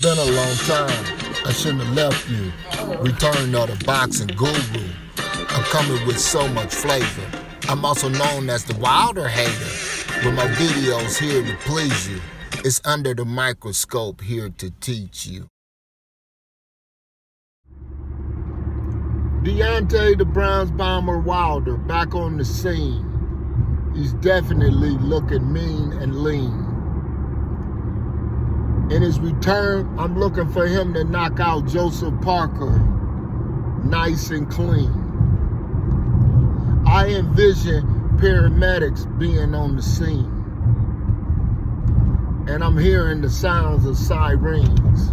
Been a long time, I shouldn't have left you. Return of the boxing guru. I'm coming with so much flavor. I'm also known as the Wilder hater, but my videos here to please you. It's under the microscope here to teach you. Deontay the Bronze Bomber Wilder back on the scene. He's definitely looking mean and lean. In his return, I'm looking for him to knock out Joesph Parker nice and clean. I envision paramedics being on the scene. And I'm hearing the sounds of sirens.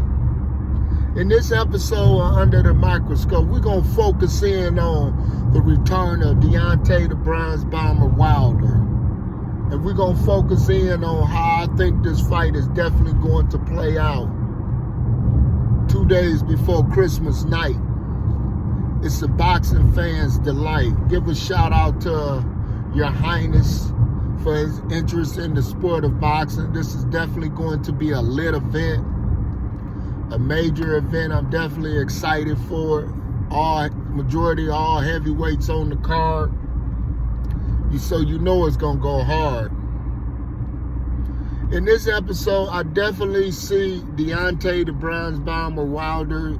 In this episode of Under the Microscope, we're going to focus in on the return of Deontay the Bronze Bomber Wilder. And we're going to focus in on how I think this fight is definitely going to play out 2 days before Christmas night. It's a boxing fan's delight. Give a shout out to Your Highness for his interest in the sport of boxing. This is definitely going to be a lit event, a major event. I'm definitely excited for it. Majority all heavyweights on the card. So you know it's going to go hard. In this episode, I definitely see Deontay the Bronze Bomber Wilder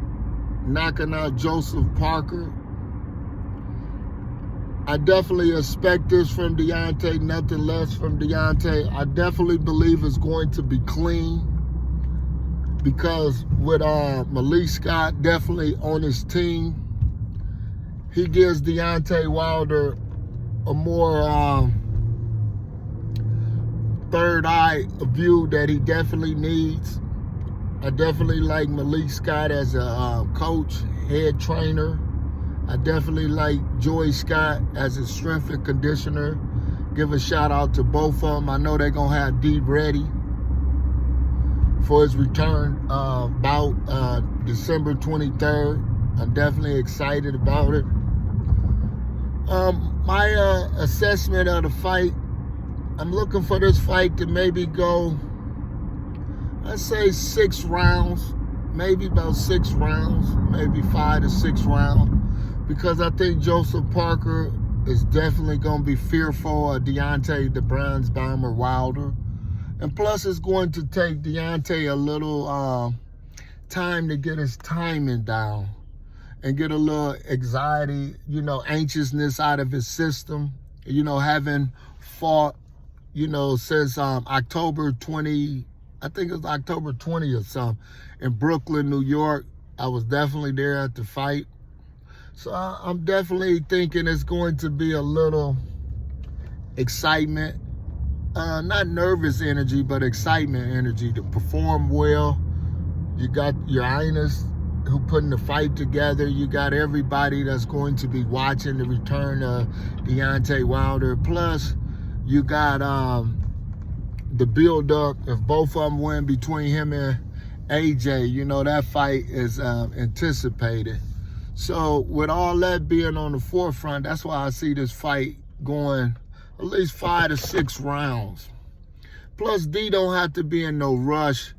knocking out Joesph Parker. I definitely expect this from Deontay, nothing less from Deontay. I definitely believe it's going to be clean because with Malik Scott definitely on his team, he gives Deontay Wilder a more third eye view that he definitely needs. I definitely like Malik Scott as a coach, head trainer. I definitely like Joesph Scott as a strength and conditioner. Give a shout out to both of them. I know they're going to have D ready for his return about December 23rd. I'm definitely excited about it. My assessment of the fight, I'm looking for this fight to maybe go, I'd say 6 rounds, maybe about 6 rounds, maybe 5 to 6 rounds, because I think Joesph Parker is definitely going to be fearful of Deontay the Bronze Bomber Wilder. And plus it's going to take Deontay a little time to get his timing down and get a little anxiety, anxiousness out of his system. Having fought, since October 20, I think it was October 20 or something, in Brooklyn, New York. I was definitely there at the fight. So I'm definitely thinking it's going to be a little excitement. Not nervous energy, but excitement energy to perform well. You got Your Highness who putting the fight together. You got everybody that's going to be watching the return of Deontay Wilder. Plus, you got the build-up. If both of them win between him and AJ, that fight is anticipated. So with all that being on the forefront, that's why I see this fight going at least 5 to 6 rounds. Plus, D don't have to be in no rush.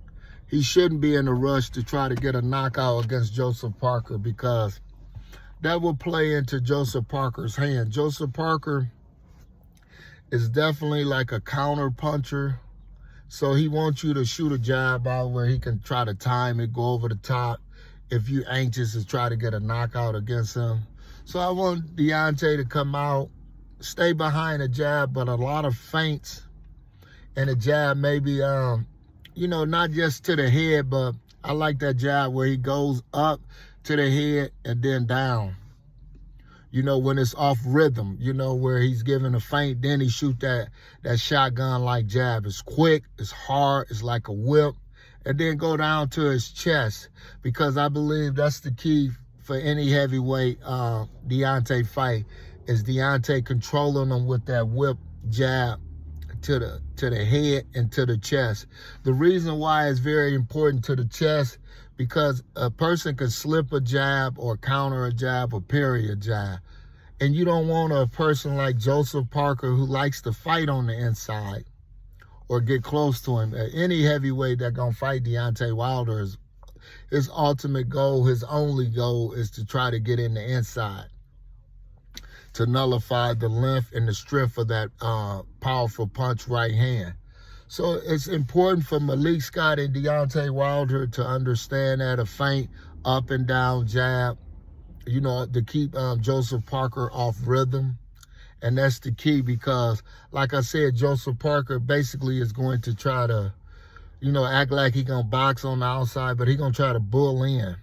He shouldn't be in a rush to try to get a knockout against Joesph Parker because that will play into Joesph Parker's hand. Joesph Parker is definitely like a counter puncher. So he wants you to shoot a jab out where he can try to time it, go over the top if you're anxious to try to get a knockout against him. So I want Deontay to come out, stay behind a jab, but a lot of feints and a jab maybe, not just to the head, but I like that jab where he goes up to the head and then down. When it's off rhythm, where he's giving a feint, then he shoot that shotgun-like jab. It's quick, it's hard, it's like a whip, and then go down to his chest, because I believe that's the key for any heavyweight Deontay fight, is Deontay controlling him with that whip jab to the head and to the chest. The reason why it's very important to the chest, because a person can slip a jab or counter a jab or parry a jab. And you don't want a person like Joesph Parker who likes to fight on the inside or get close to him. Any heavyweight that's going to fight Deontay Wilder is his ultimate goal, his only goal, is to try to get in the inside, to nullify the length and the strength of that powerful punch right hand. So it's important for Malik Scott and Deontay Wilder to understand that a feint up and down jab, you know, to keep Joesph Parker off rhythm. And that's the key, because, like I said, Joesph Parker basically is going to try to, you know, act like he gonna box on the outside, but he gonna try to bull in.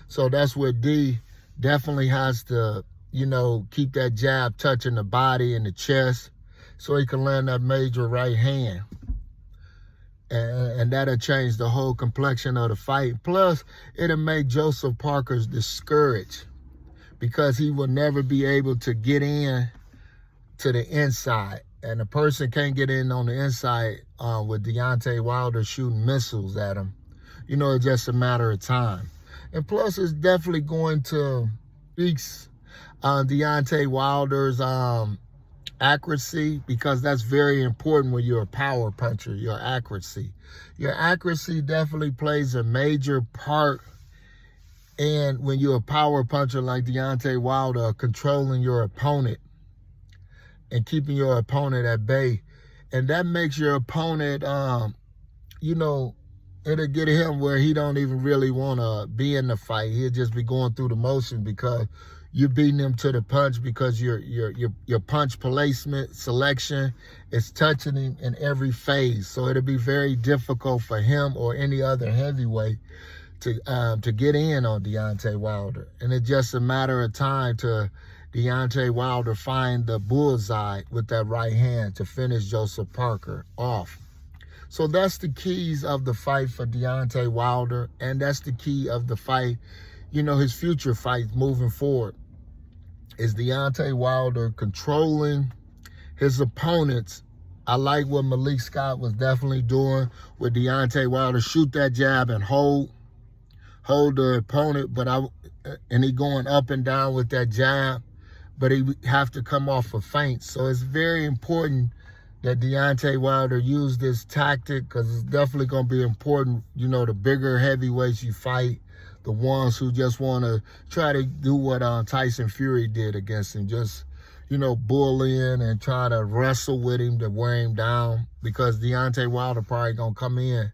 So that's where D definitely has to, you know, keep that jab touching the body and the chest so he can land that major right hand. And that'll change the whole complexion of the fight. Plus, it'll make Joesph Parker discouraged, because he will never be able to get in to the inside. And a person can't get in on the inside with Deontay Wilder shooting missiles at him. You know, it's just a matter of time. And plus, it's definitely going to increase Deontay Wilder's accuracy, because that's very important when you're a power puncher, your accuracy. Your accuracy definitely plays a major part in, when you're a power puncher like Deontay Wilder, controlling your opponent and keeping your opponent at bay. And that makes your opponent, you know, it'll get him where he don't even really want to be in the fight. He'll just be going through the motion, because you're beating him to the punch, because your punch placement, selection is touching him in every phase. So it'll be very difficult for him or any other heavyweight to get in on Deontay Wilder. And it's just a matter of time to Deontay Wilder find the bullseye with that right hand to finish Joesph Parker off. So that's the keys of the fight for Deontay Wilder, and that's the key of the fight, you know, his future fights moving forward. Is Deontay Wilder controlling his opponents? I like what Malik Scott was definitely doing with Deontay Wilder. Shoot that jab and hold the opponent, and he going up and down with that jab, but he have to come off a feint. So it's very important that Deontay Wilder use this tactic, because it's definitely going to be important, you know, the bigger heavyweights you fight, the ones who just want to try to do what Tyson Fury did against him, just, you know, bull in and try to wrestle with him to wear him down, because Deontay Wilder probably going to come in.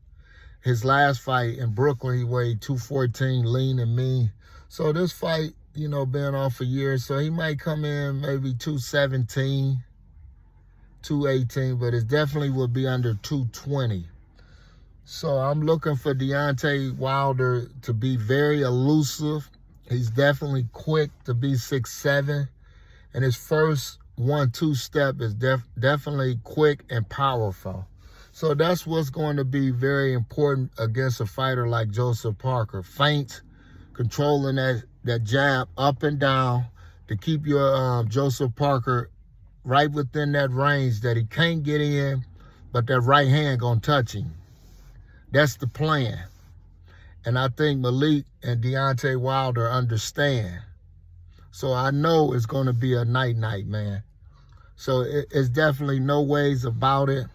His last fight in Brooklyn, he weighed 214, lean and mean. So this fight, you know, been off for years, so he might come in maybe 217, 218, but it definitely will be under 220. So I'm looking for Deontay Wilder to be very elusive. He's definitely quick to be 6'7", and his first 1-2 step is definitely quick and powerful. So that's what's going to be very important against a fighter like Joesph Parker. Feint, controlling that jab up and down to keep your Joesph Parker right within that range that he can't get in, but that right hand gonna touch him. That's the plan. And I think Malik and Deontay Wilder understand. So I know it's gonna be a night-night, man. So it's definitely no ways about it.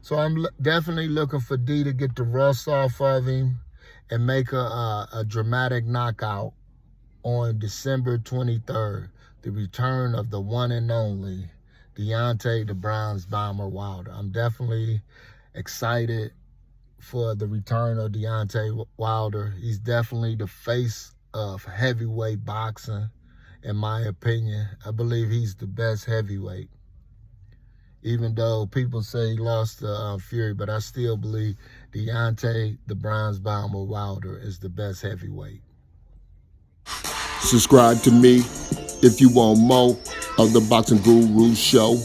So I'm definitely looking for D to get the rust off of him and make a dramatic knockout on December 23rd, the return of the one and only Deontay the Bronze Bomber Wilder. I'm definitely excited for the return of Deontay Wilder. He's definitely the face of heavyweight boxing, in my opinion. I believe he's the best heavyweight. Even though people say he lost to Fury, but I still believe Deontay the Bronze Bomber Wilder is the best heavyweight. Subscribe to me if you want more of the Boxing Guru Show.